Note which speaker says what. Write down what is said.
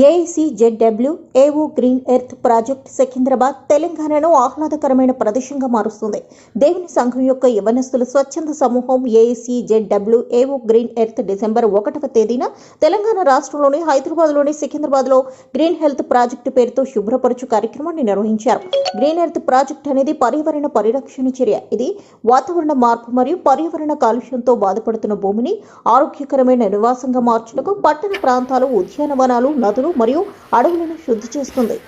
Speaker 1: AECZWAO green earth project Secunderabad తెలంగాణను ఆహ్లాదకరమైన ప్రదేశంగా మారుస్తుంది. దేవుని సంఘం యొక్క యవనస్తుల స్వచ్ఛంద సమూహం AECZWAO గ్రీన్ ఎర్త్ డిసెంబర్ 1వ తేదీన తెలంగాణ రాష్ట్రంలోని హైదరాబాద్లోని సికింద్రాబాద్లో గ్రీన్ హెల్త్ ప్రాజెక్టు పేరుతో శుభ్రపరచు కార్యక్రమాన్ని నిర్వహించారు. గ్రీన్ ఎర్త్ ప్రాజెక్ట్ అనేది పర్యావరణ పరిరక్షణ చర్య. ఇది వాతావరణ మార్పు మరియు పర్యావరణ కాలుష్యంతో బాధపడుతున్న భూమిని ఆరోగ్యకరమైన నివాసంగా మార్చుటకు పట్టణ ప్రాంతాలు, ఉద్యానవనాలు, నదులు మరియు అడవులను శుద్ధి చేస్తుంది.